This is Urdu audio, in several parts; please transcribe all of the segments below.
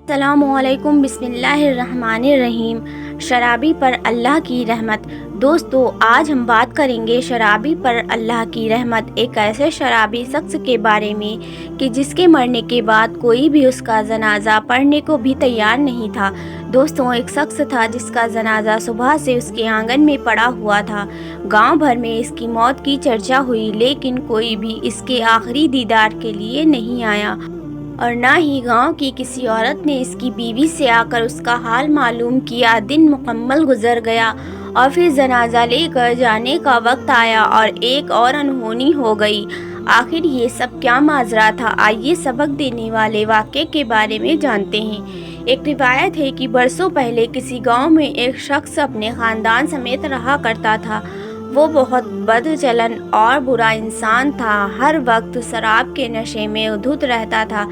السلام علیکم، بسم اللہ الرحمن الرحیم۔ شرابی پر اللہ کی رحمت۔ دوستو، آج ہم بات کریں گے شرابی پر اللہ کی رحمت، ایک ایسے شرابی شخص کے بارے میں کہ جس کے مرنے کے بعد کوئی بھی اس کا جنازہ پڑھنے کو بھی تیار نہیں تھا۔ دوستوں، ایک شخص تھا جس کا جنازہ صبح سے اس کے آنگن میں پڑا ہوا تھا۔ گاؤں بھر میں اس کی موت کی چرچا ہوئی، لیکن کوئی بھی اس کے آخری دیدار کے لیے نہیں آیا، اور نہ ہی گاؤں کی کسی عورت نے اس کی بیوی سے آ کر اس کا حال معلوم کیا۔ دن مکمل گزر گیا اور پھر جنازہ لے کر جانے کا وقت آیا اور ایک اور انہونی ہو گئی۔ آخر یہ سب کیا ماجرا تھا؟ آئیے سبق دینے والے واقعے کے بارے میں جانتے ہیں۔ ایک روایت ہے کہ برسوں پہلے کسی گاؤں میں ایک شخص اپنے خاندان سمیت رہا کرتا تھا۔ وہ بہت بد چلن اور برا انسان تھا، ہر وقت شراب کے نشے میں دھت رہتا تھا۔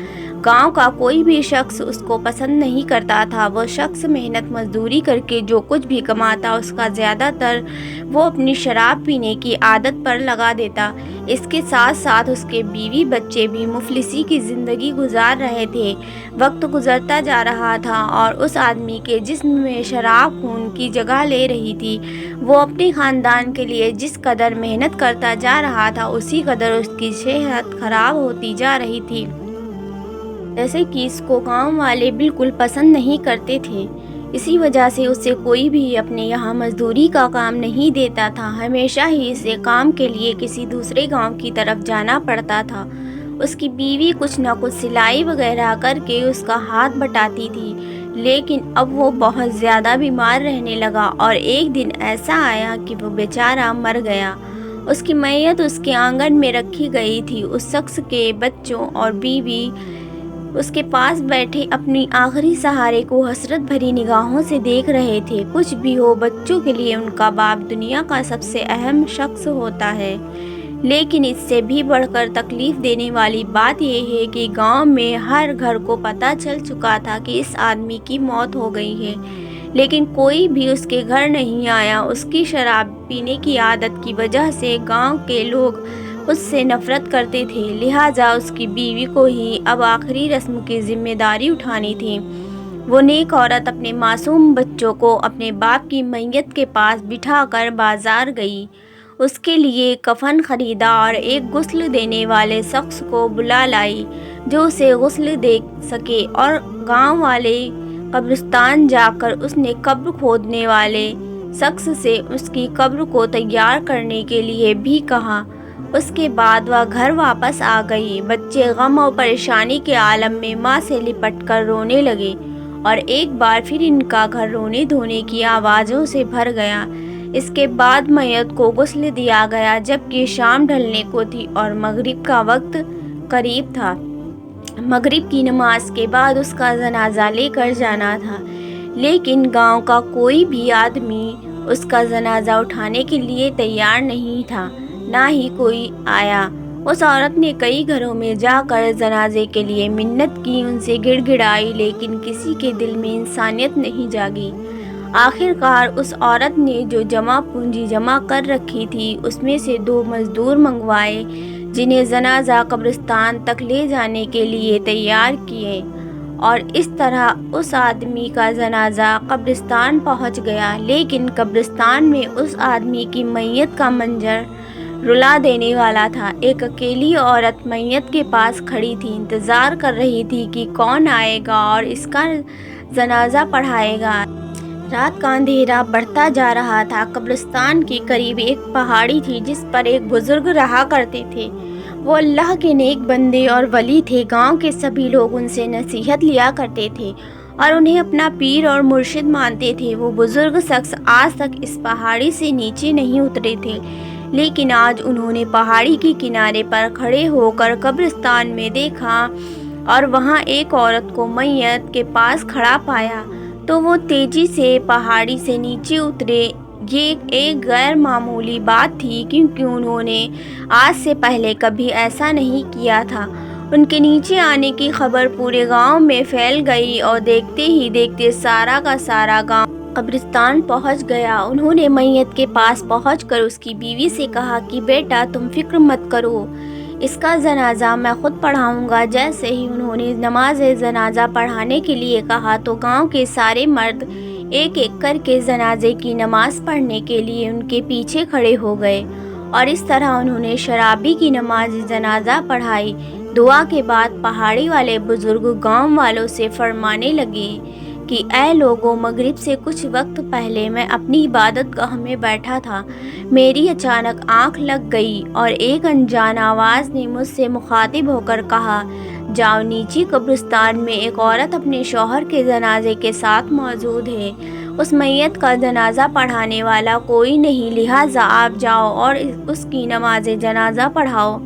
گاؤں کا کوئی بھی شخص اس کو پسند نہیں کرتا تھا۔ وہ شخص محنت مزدوری کر کے جو کچھ بھی کماتا، اس کا زیادہ تر وہ اپنی شراب پینے کی عادت پر لگا دیتا۔ اس کے ساتھ ساتھ اس کے بیوی بچے بھی مفلسی کی زندگی گزار رہے تھے۔ وقت گزرتا جا رہا تھا اور اس آدمی کے جسم میں شراب خون کی جگہ لے رہی تھی۔ وہ اپنے خاندان کے لیے جس قدر محنت کرتا جا رہا تھا، اسی قدر اس کی صحت خراب ہوتی جا رہی تھی، جیسے کہ اس کو گاؤں والے بالکل پسند نہیں کرتے تھے۔ اسی وجہ سے اسے کوئی بھی اپنے یہاں مزدوری کا کام نہیں دیتا تھا۔ ہمیشہ ہی اسے کام کے لیے کسی دوسرے گاؤں کی طرف جانا پڑتا تھا۔ اس کی بیوی کچھ نہ کچھ سلائی وغیرہ کر کے اس کا ہاتھ بٹاتی تھی، لیکن اب وہ بہت زیادہ بیمار رہنے لگا اور ایک دن ایسا آیا کہ وہ بیچارہ مر گیا۔ اس کی میت اس کے آنگن میں رکھی گئی تھی۔ اس شخص کے بچوں اور بیوی اس کے پاس بیٹھے اپنی آخری سہارے کو حسرت بھری نگاہوں سے دیکھ رہے تھے۔ کچھ بھی ہو، بچوں کے لیے ان کا باپ دنیا کا سب سے اہم شخص ہوتا ہے، لیکن اس سے بھی بڑھ کر تکلیف دینے والی بات یہ ہے کہ گاؤں میں ہر گھر کو پتہ چل چکا تھا کہ اس آدمی کی موت ہو گئی ہے، لیکن کوئی بھی اس کے گھر نہیں آیا۔ اس کی شراب پینے کی عادت کی وجہ سے گاؤں کے لوگ اس سے نفرت کرتے تھے، لہٰذا اس کی بیوی کو ہی اب آخری رسم کی ذمہ داری اٹھانی تھی۔ وہ نیک عورت اپنے معصوم بچوں کو اپنے باپ کی میت کے پاس بٹھا کر بازار گئی، اس کے لیے کفن خریدا اور ایک غسل دینے والے شخص کو بلا لائی جو اسے غسل دے سکے، اور گاؤں والے قبرستان جا کر اس نے قبر کھودنے والے شخص سے اس کی قبر کو تیار کرنے کے لیے بھی کہا۔ اس کے بعد وہ گھر واپس آ گئی۔ بچے غم اور پریشانی کے عالم میں ماں سے لپٹ کر رونے لگے اور ایک بار پھر ان کا گھر رونے دھونے کی آوازوں سے بھر گیا۔ اس کے بعد میت کو غسل دیا گیا، جبکہ شام ڈھلنے کو تھی اور مغرب کا وقت قریب تھا۔ مغرب کی نماز کے بعد اس کا جنازہ لے کر جانا تھا، لیکن گاؤں کا کوئی بھی آدمی اس کا جنازہ اٹھانے کے لیے تیار نہیں تھا، نہ ہی کوئی آیا۔ اس عورت نے کئی گھروں میں جا کر جنازے کے لیے منت کی، ان سے گڑ گڑائی، لیکن کسی کے دل میں انسانیت نہیں جاگی۔ آخر کار اس عورت نے جو جمع پونجی جمع کر رکھی تھی، اس میں سے 2 مزدور منگوائے جنہیں جنازہ قبرستان تک لے جانے کے لیے تیار کیے، اور اس طرح اس آدمی کا جنازہ قبرستان پہنچ گیا۔ لیکن قبرستان میں اس آدمی کی میت کا منظر رلا دینے والا تھا۔ ایک اکیلی عورت میت کے پاس کھڑی تھی، انتظار کر رہی تھی کہ کون آئے گا اور اس کا جنازہ پڑھائے گا۔ رات کا اندھیرا بڑھتا جا رہا تھا۔ قبرستان کے قریب ایک پہاڑی تھی جس پر ایک بزرگ رہا کرتے تھے۔ وہ اللہ کے نیک بندے اور ولی تھے۔ گاؤں کے سبھی لوگ ان سے نصیحت لیا کرتے تھے اور انہیں اپنا پیر اور مرشد مانتے تھے۔ وہ بزرگ شخص آج تک اس پہاڑی سے نیچے نہیں اترے تھے، لیکن آج انہوں نے پہاڑی کے کنارے پر کھڑے ہو کر قبرستان میں دیکھا اور وہاں ایک عورت کو میت کے پاس کھڑا پایا، تو وہ تیزی سے پہاڑی سے نیچے اترے۔ یہ ایک غیر معمولی بات تھی، کیونکہ انہوں نے آج سے پہلے کبھی ایسا نہیں کیا تھا۔ ان کے نیچے آنے کی خبر پورے گاؤں میں پھیل گئی اور دیکھتے ہی دیکھتے سارا کا سارا گاؤں قبرستان پہنچ گیا۔ انہوں نے میت کے پاس پہنچ کر اس کی بیوی سے کہا کہ بیٹا، تم فکر مت کرو، اس کا جنازہ میں خود پڑھاؤں گا۔ جیسے ہی انہوں نے نماز جنازہ پڑھانے کے لیے کہا تو گاؤں کے سارے مرد ایک ایک کر کے جنازے کی نماز پڑھنے کے لیے ان کے پیچھے کھڑے ہو گئے اور اس طرح انہوں نے شرابی کی نماز جنازہ پڑھائی۔ دعا کے بعد پہاڑی والے بزرگ گاؤں والوں سے فرمانے لگے کہ اے لوگوں، مغرب سے کچھ وقت پہلے میں اپنی عبادت گاہ میں بیٹھا تھا، میری اچانک آنکھ لگ گئی اور ایک انجان آواز نے مجھ سے مخاطب ہو کر کہا، جاؤ، نیچی قبرستان میں ایک عورت اپنے شوہر کے جنازے کے ساتھ موجود ہے، اس میت کا جنازہ پڑھانے والا کوئی نہیں، لہٰذا آپ جاؤ اور اس کی نماز جنازہ پڑھاؤ،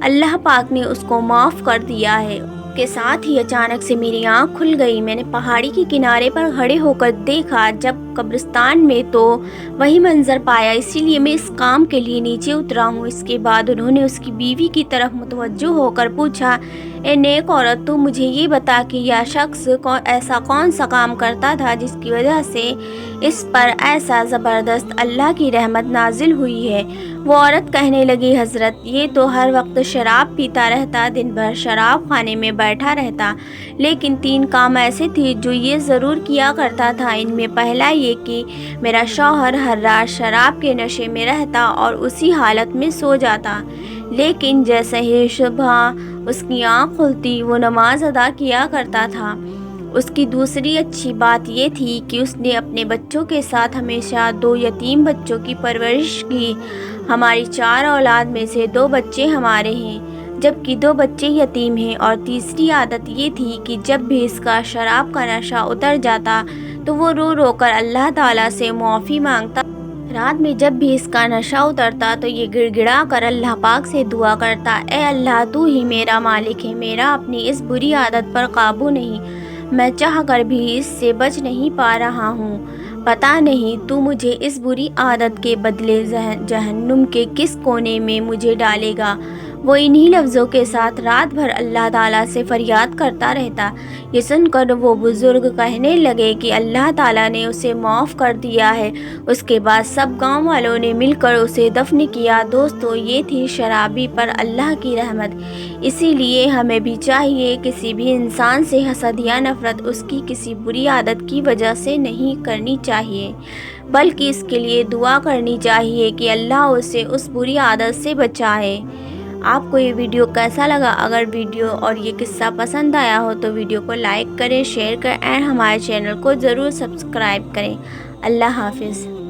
اللہ پاک نے اس کو معاف کر دیا ہے۔ کے ساتھ ہی اچانک سے میری آنکھ کھل گئی، میں نے پہاڑی کے کنارے پر کھڑے ہو کر دیکھا جب قبرستان میں تو وہی منظر پایا، اسی لیے میں اس کام کے لیے نیچے اترا ہوں۔ اس کے بعد انہوں نے اس کی بیوی کی طرف متوجہ ہو کر پوچھا، اے نیک عورت، تو مجھے یہ بتا کہ یہ شخص ایسا کون سا کام کرتا تھا جس کی وجہ سے اس پر ایسا زبردست اللہ کی رحمت نازل ہوئی ہے؟ وہ عورت کہنے لگی، حضرت، یہ تو ہر وقت شراب پیتا رہتا، دن بھر شراب خانے میں بیٹھا رہتا، لیکن 3 کام ایسے تھے جو یہ ضرور کیا کرتا تھا۔ ان میں پہلا یہ کہ میرا شوہر ہر رات شراب کے نشے میں رہتا اور اسی حالت میں سو جاتا، لیکن جیسے ہی صبح اس کی آنکھ کھلتی وہ نماز ادا کیا کرتا تھا۔ اس کی دوسری اچھی بات یہ تھی کہ اس نے اپنے بچوں کے ساتھ ہمیشہ 2 یتیم بچوں کی پرورش کی۔ ہماری 4 اولاد میں سے 2 بچے ہمارے ہیں، جبکہ 2 بچے یتیم ہیں۔ اور تیسری عادت یہ تھی کہ جب بھی اس کا شراب کا نشہ اتر جاتا تو وہ رو رو کر اللہ تعالیٰ سے معافی مانگتا۔ رات میں جب بھی اس کا نشہ اترتا تو یہ گڑ گڑا کر اللہ پاک سے دعا کرتا، اے اللہ، تو ہی میرا مالک ہے، میرا اپنی اس بری عادت پر قابو نہیں، میں چاہ کر بھی اس سے بچ نہیں پا رہا ہوں، پتہ نہیں تو مجھے اس بری عادت کے بدلے جہنم کے کس کونے میں مجھے ڈالے گا۔ وہ انہی لفظوں کے ساتھ رات بھر اللہ تعالیٰ سے فریاد کرتا رہتا۔ یہ سن کر وہ بزرگ کہنے لگے کہ اللہ تعالیٰ نے اسے معاف کر دیا ہے۔ اس کے بعد سب گاؤں والوں نے مل کر اسے دفن کیا۔ دوستو، یہ تھی شرابی پر اللہ کی رحمت۔ اسی لیے ہمیں بھی چاہیے کسی بھی انسان سے حسد یا نفرت اس کی کسی بری عادت کی وجہ سے نہیں کرنی چاہیے، بلکہ اس کے لیے دعا کرنی چاہیے کہ اللہ اسے اس بری عادت سے بچائے۔ آپ کو یہ ویڈیو کیسا لگا؟ اگر ویڈیو اور یہ قصہ پسند آیا ہو تو ویڈیو کو لائک کریں، شیئر کریں اور ہمارے چینل کو ضرور سبسکرائب کریں۔ اللہ حافظ۔